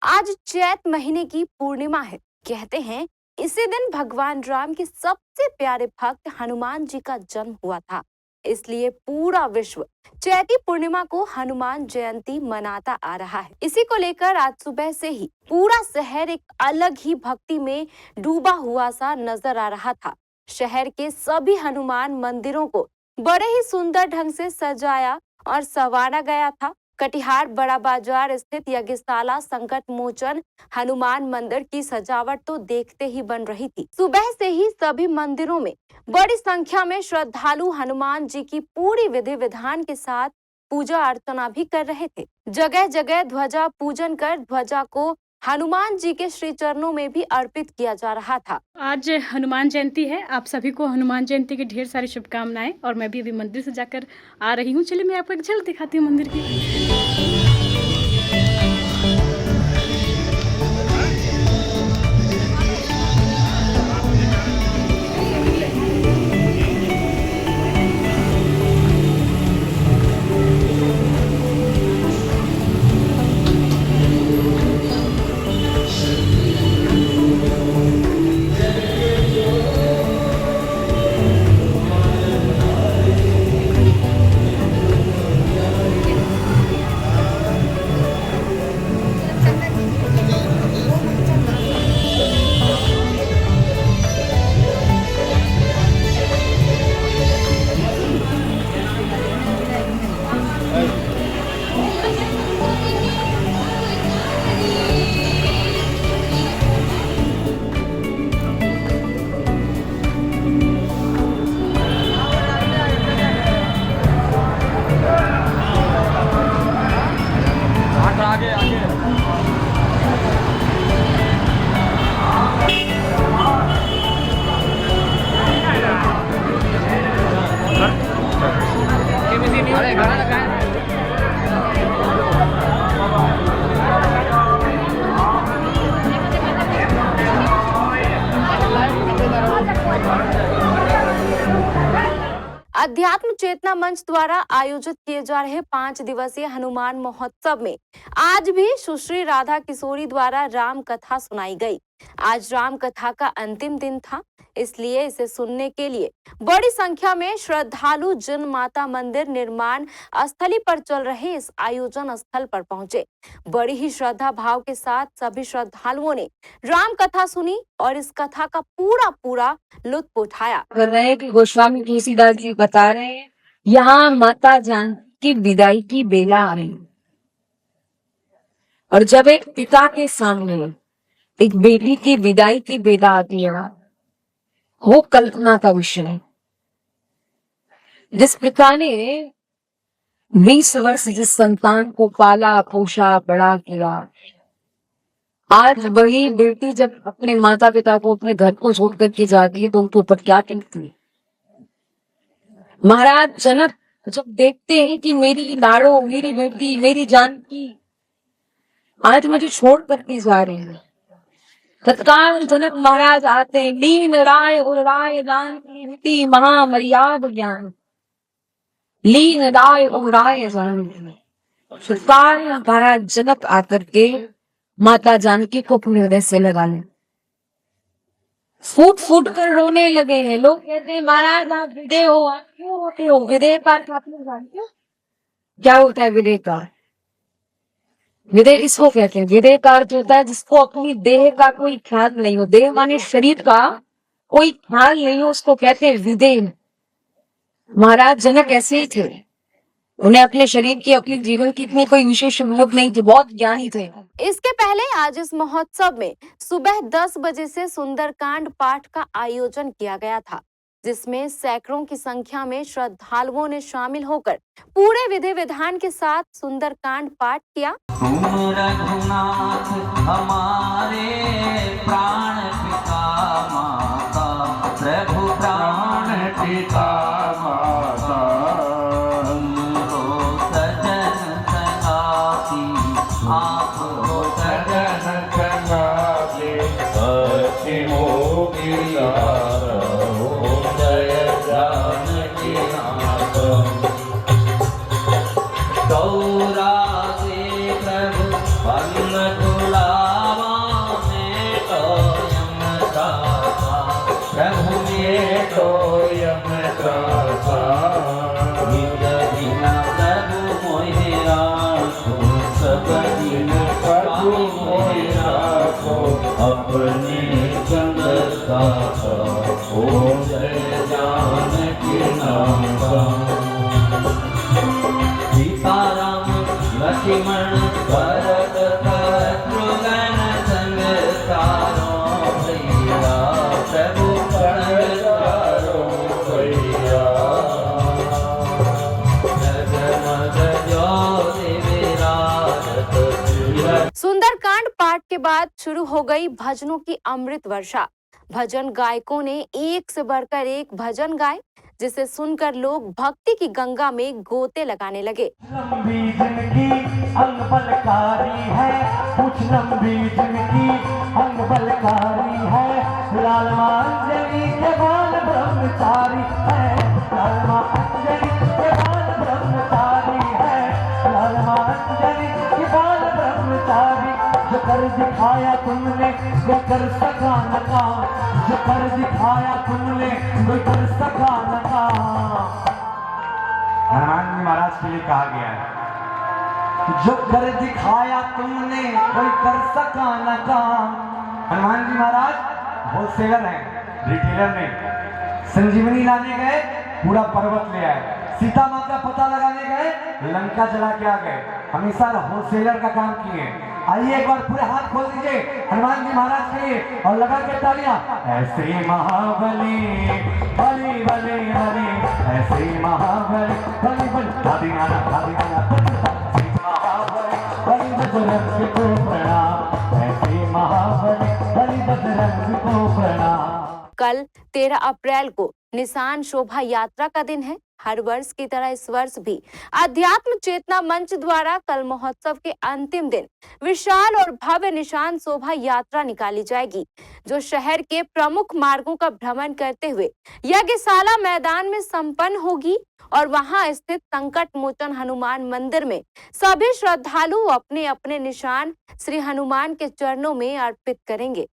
आज चैत महीने की पूर्णिमा है। कहते हैं इसी दिन भगवान राम के सबसे प्यारे भक्त हनुमान जी का जन्म हुआ था। इसलिए पूरा विश्व चैती पूर्णिमा को हनुमान जयंती मनाता आ रहा है। इसी को लेकर आज सुबह से ही पूरा शहर एक अलग ही भक्ति में डूबा हुआ सा नजर आ रहा था। शहर के सभी हनुमान मंदिरों को बड़े ही सुंदर ढंग से सजाया और संवारा गया था। कटिहार बड़ा बाजार स्थित यज्ञशाला संकट मोचन हनुमान मंदिर की सजावट तो देखते ही बन रही थी। सुबह से ही सभी मंदिरों में बड़ी संख्या में श्रद्धालु हनुमान जी की पूरी विधि विधान के साथ पूजा अर्चना भी कर रहे थे। जगह जगह ध्वजा पूजन कर ध्वजा को हनुमान जी के श्री चरणों में भी अर्पित किया जा रहा था। आज हनुमान जयंती है। आप सभी को हनुमान जयंती की ढेर सारी शुभकामनाएं। और मैं भी अभी मंदिर से जाकर आ रही हूँ। चलिए मैं आपको एक झलक दिखाती हूँ मंदिर की। अध्यात्म चेतना मंच द्वारा आयोजित किए जा रहे 5 दिवसीय हनुमान महोत्सव में आज भी सुश्री राधा किशोरी द्वारा राम कथा सुनाई गई। आज राम कथा का अंतिम दिन था, इसलिए इसे सुनने के लिए बड़ी संख्या में श्रद्धालु जिन माता मंदिर निर्माण स्थली पर चल रहे इस आयोजन स्थल पर पहुंचे। बड़ी ही श्रद्धा भाव के साथ सभी श्रद्धालुओं ने राम कथा सुनी और इस कथा का पूरा लुत्फ उठाया। गोस्वामी तुलसीदास जी बता रहे हैं, यहाँ माता जानकी की विदाई की बेला आ रही और जब एक पिता के सामने एक बेटी की विदाई की बेला आती है, वो कल्पना का विषय है। जिस पिता ने 20 वर्ष जिस संतान को पाला पोषा बड़ा किया, आज वही बेटी जब अपने माता पिता को अपने घर को छोड़ करके जाती है तो उनके ऊपर क्या टिकती है। महाराज जनक जब देखते हैं कि मेरी लाड़ो मेरी बेटी मेरी जानकी आज मुझे छोड़ करके जा रही है, तत्काल जनक महाराज आते हैं। लीन राय और राय दान की महामर्याद ज्ञान, लीन राय और राय जान। महाराज जनक आकर के माता जानकी को अपने हृदय से लगा ले, फूट फूट कर रोने लगे हैं। लोग कहते हैं महाराज आप विदेह हो, आप क्यों रोते हो? विदेह का क्या होता है? विदेह का विदेह किसको कहते हैं? विदेह का अर्थ होता है जिसको अपनी देह का कोई ख्याल नहीं हो, देह माने शरीर का कोई ख्याल नहीं हो, उसको कहते हैं विदेह। महाराज जनक ऐसे ही थे, उन्हें अपने शरीर की अपने जीवन की इतनी कोई विशेष अनुभव नहीं थी, बहुत ज्ञानी थे। इसके पहले आज इस महोत्सव में सुबह 10 बजे से सुंदरकांड पाठ का आयोजन किया गया था, जिसमें सैकड़ों की संख्या में श्रद्धालुओं ने शामिल होकर पूरे विधि विधान के साथ सुंदरकांड पाठ किया। रघुनाथ हमारे प्राण पिता माता, प्रभु प्राण पिता माता, हो सजन संगाती आप हो सजन संगाती, अति मोहि गौरा से प्रभु अपने चंद्रता का हो जय जानकी नाम सीताराम लक्ष्मण भरत शत्रुघ्न संग तारो भैया प्रभु प्रणय तारो भैया जगमग ज्योति विराजत सुंदरकांड पाठ के बाद शुरू हो गई भजनों की अमृत वर्षा। भजन गायकों ने एक से बढ़कर एक भजन गाए, जिसे सुनकर लोग भक्ति की गंगा में गोते लगाने लगे। लंबी जिंदगी अंग बलकारी है, कुछ लंबी जिंदगी अंग बलकारी है, लाल अंजलि के बाल ब्रह्मचारी है, लाल अंजलि के बाल ब्रह्मचारी है, लाल अंजलि के बाल ब्रह्मचारी। जो कर दिखाया तुमने वो कर सका न काम, जो कर दिखाया तुमने वो कर सका न काम। हनुमान जी महाराज के लिए कहा गया है, जो कर दिखाया तुमने कोई कर सका न काम। हनुमान जी महाराज होलसेलर हैं, रिटेलर नहीं। संजीवनी लाने गए, पूरा पर्वत ले आए। सीता माँ का पता लगाने गए, लंका जला के आ गए। हमेशा होलसेलर का काम किए। आइए एक बार पूरे हाथ खोल दीजिए हनुमान जी महाराज के लिए और लगा के तालियां। ऐसे महाबली बली बली बली, ऐसे महाबली बली बली, दादी नाना ऐसे महाबली बली बजरंग को प्रणाम, ऐसे महाबली बली बजरंग को प्रणाम। कल 13 अप्रैल को निशान शोभा यात्रा का दिन है। हर वर्ष की तरह इस वर्ष भी अध्यात्म चेतना मंच द्वारा कल महोत्सव के अंतिम दिन विशाल और भव्य निशान शोभा यात्रा निकाली जाएगी, जो शहर के प्रमुख मार्गों का भ्रमण करते हुए यज्ञशाला मैदान में संपन्न होगी और वहां स्थित संकट मोचन हनुमान मंदिर में सभी श्रद्धालु अपने अपने निशान श्री हनुमान के चरणों में अर्पित करेंगे।